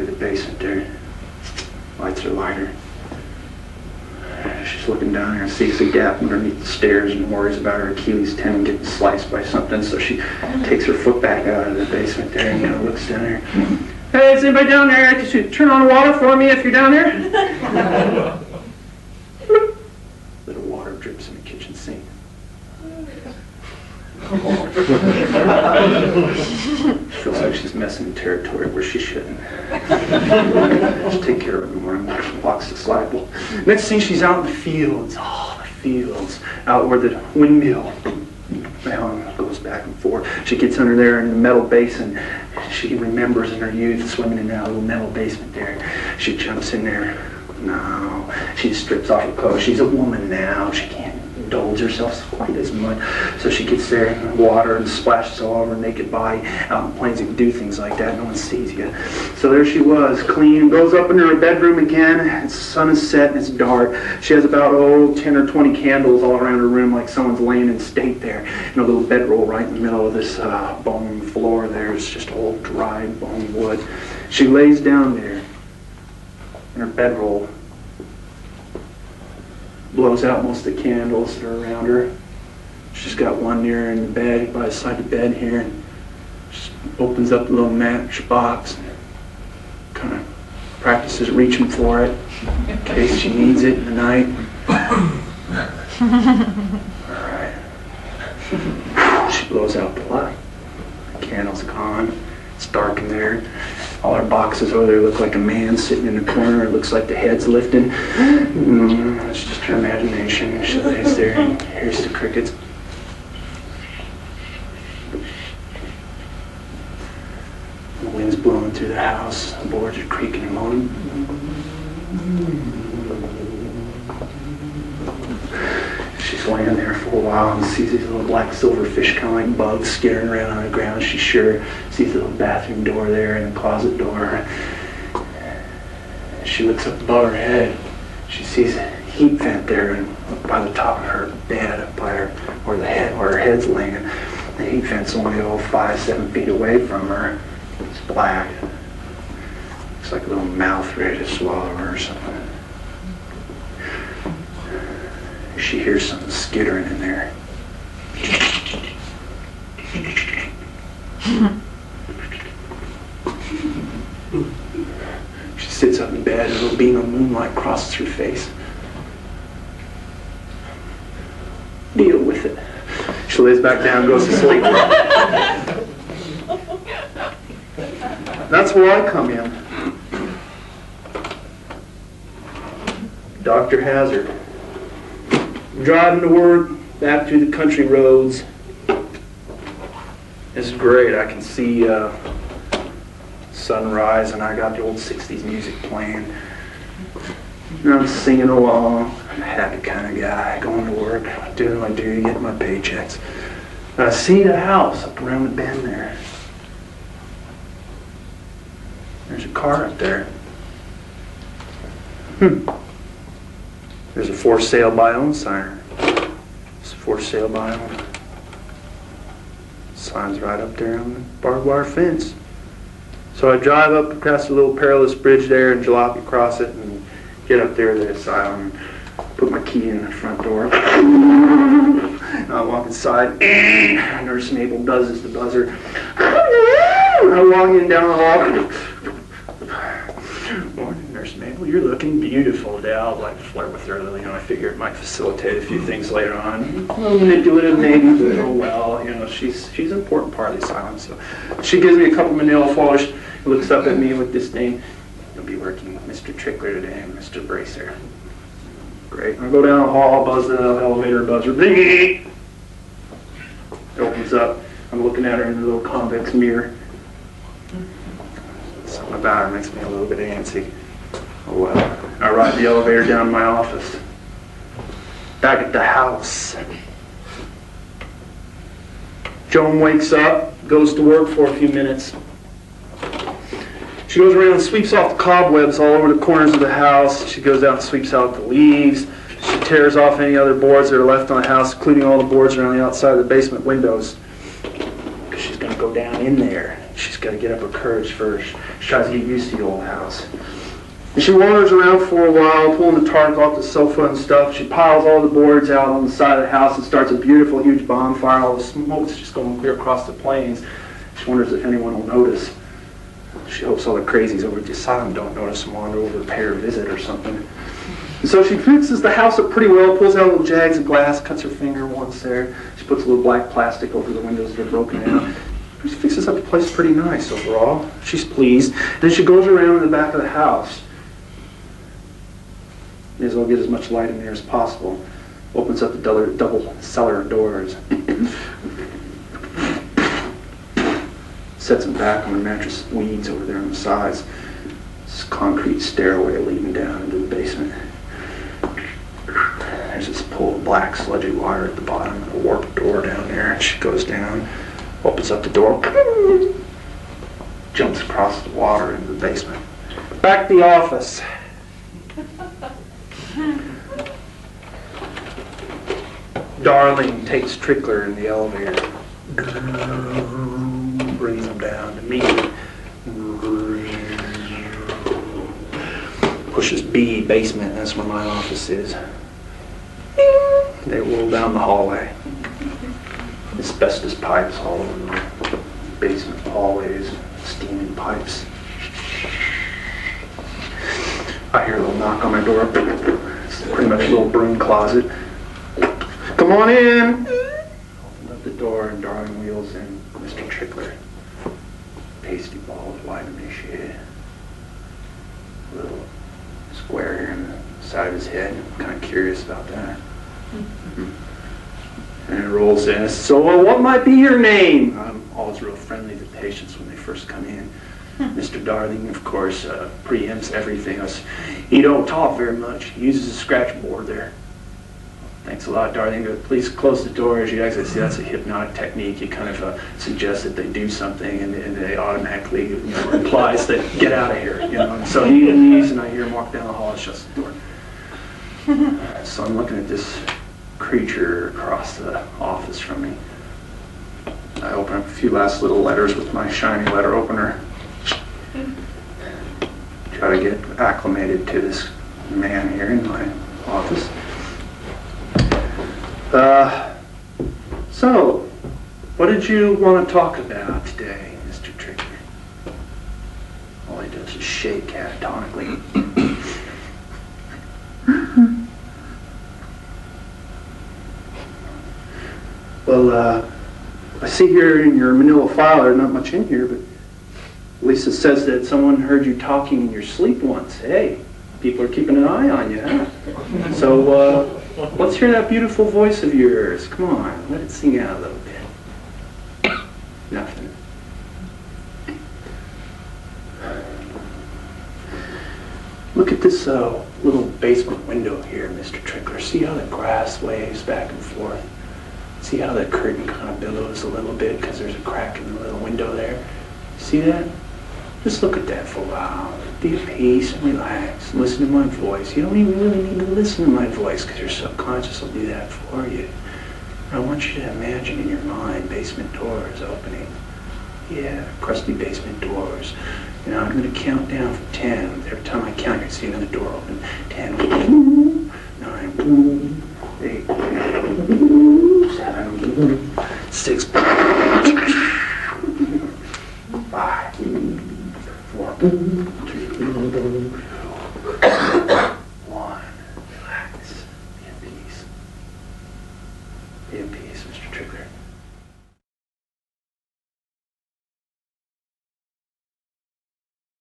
the basement there. Lights her lighter. She's looking down there and sees a gap underneath the stairs and worries about her Achilles tendon getting sliced by something. So she takes her foot back out of the basement there and looks down there. Hey, is anybody down there? Could you turn on the water for me if you're down there? Little water drips in the kitchen sink. Feels like she's messing in territory where she shouldn't. Just take care of it in the morning. Walks the slide. Next thing, she's out in the fields. Oh, the fields. Out where the windmill goes back and forth. She gets under there in the metal basin. She remembers in her youth swimming in that little metal basement there. She jumps in there. No. She strips off her clothes. She's a woman now. She can't indulge herself quite as much. So she gets there in the water and splashes all over her naked body. Out in the plains, you can do things like that. No one sees you. So there she was, clean. Goes up into her bedroom again. The sun is set and it's dark. She has about, 10 or 20 candles all around her room like someone's laying in state there. And a little bedroll right in the middle of this bone floor there. It's just old dry bone wood. She lays down there in her bedroll. Blows out most of the candles that are around her. She's got one near her in the bed, by the side of the bed here, and just opens up the little matchbox and kind of practices reaching for it in case she needs it in the night. Alright. She blows out the light. The candle's gone. It's dark in there. All her boxes over there look like a man sitting in the corner. It looks like the head's lifting. It's just her imagination. She lays there and hears the crickets. The wind's blowing through the house. The boards are creaking and moaning. She's laying there for a while and sees these little black silverfish kind of like bugs skittering around on the ground. She sure sees the little bathroom door there and the closet door. She looks up above her head. She sees a heat vent there and by the top of her bed, up by her where her head's laying. The heat vent's only 5-7 feet away from her. It's black. Looks like a little mouth ready to swallow her or something. She hears something skittering in there. She sits up in bed, a little beam of moonlight crosses her face. Deal with it. She lays back down and goes to sleep. That's where I come in. Dr. Hazard. Driving to work, back through the country roads. It's great. I can see sunrise, and I got the old 60s music playing. And I'm singing along. I'm a happy kind of guy, going to work, doing my duty, getting my paychecks. And I see the house up around the bend there. There's a car up there. There's a for sale by own sign. It's for sale by own. Sign's right up there on the barbed wire fence. So I drive up across the little perilous bridge there and jalop across it and get up there to the asylum and put my key in the front door. And I walk inside. Nurse Mabel buzzes the buzzer. I walk in down the hall. Morning, Nurse Mabel. You're looking beautiful today. I'll like flirt with her. I figure it might facilitate a few things later on. A little manipulative, maybe, but oh well. She's an important part of the asylum. So she gives me a couple manila folders. Looks up at me with disdain. You'll be working with Mr. Trickler today and Mr. Bracer. Great. I go down the hall, buzz the elevator buzzer. It opens up. I'm looking at her in the little convex mirror. Something about her makes me a little bit antsy. Oh well. I ride the elevator down to my office. Back at the house. Joan wakes up, goes to work for a few minutes. She goes around and sweeps off the cobwebs all over the corners of the house. She goes out and sweeps out the leaves. She tears off any other boards that are left on the house, including all the boards around the outside of the basement windows. Because she's going to go down in there. She's got to get up her courage first. She tries to get used to the old house. And she wanders around for a while, pulling the tarp off the sofa and stuff. She piles all the boards out on the side of the house and starts a beautiful, huge bonfire. All the smoke's just going clear across the plains. She wonders if anyone will notice. She hopes all the crazies over at the asylum don't notice and wander over to pay her a visit or something. And so she fixes the house up pretty well, pulls out little jags of glass, cuts her finger once there. She puts a little black plastic over the windows that are broken out. She fixes up the place pretty nice overall. She's pleased. Then she goes around in the back of the house. May as well get as much light in there as possible. Opens up the double cellar doors. Sets them back on the mattress weeds over there on the sides. This concrete stairway leading down into the basement. There's this pull of black sludgy wire at the bottom and a warped door down there. And she goes down, opens up the door, jumps across the water into the basement. Back to the office. Darling takes Trickler in the elevator. Brings him down to me. Pushes B, basement, that's where my office is. They roll down the hallway. Asbestos pipes all over the basement hallways, steaming pipes. I hear a little knock on my door. It's pretty much a little broom closet. Come on in! Open up the door and Darling wheels in Mr. Trickler. Pasty bald, white emaciated. A little square here in the side of his head. I'm kind of curious about that. And it rolls in. So, what might be your name? I'm always real friendly to patients when they first come in. Mr. Darling, of course, preempts everything else. He don't talk very much. He uses a scratch board there. Thanks a lot, Darling. Please close the door as you exit. See, that's a hypnotic technique. You kind of suggest that they do something, and they automatically, implies that get out of here. And so he leaves, and I hear him walk down the hall and shuts the door. So I'm looking at this creature across the office from me. I open up a few last little letters with my shiny letter opener. Try to get acclimated to this man here in my office. So, what did you want to talk about today, Mr. Trickler? All he does is shake catatonically. Well, I see here in your manila file, there's not much in here, but Lisa says that someone heard you talking in your sleep once. Hey, people are keeping an eye on you, huh? So, let's hear that beautiful voice of yours. Come on, let it sing out a little bit. Nothing. Look at this little basement window here, Mr. Trickler. See how the grass waves back and forth? See how the curtain kind of billows a little bit because there's a crack in the little window there? See that? Just look at that for a while. Be at peace and relax. Listen to my voice. You don't even really need to listen to my voice because your subconscious will do that for you. I want you to imagine in your mind basement doors opening. Yeah, crusty basement doors. I'm going to count down from 10. Every time I count, you're seeing the door open. 10, 9, 8, 7, 6, 5, 4, 3, 2, 1. Relax. Be at peace. Be at peace, Mr. Trickler.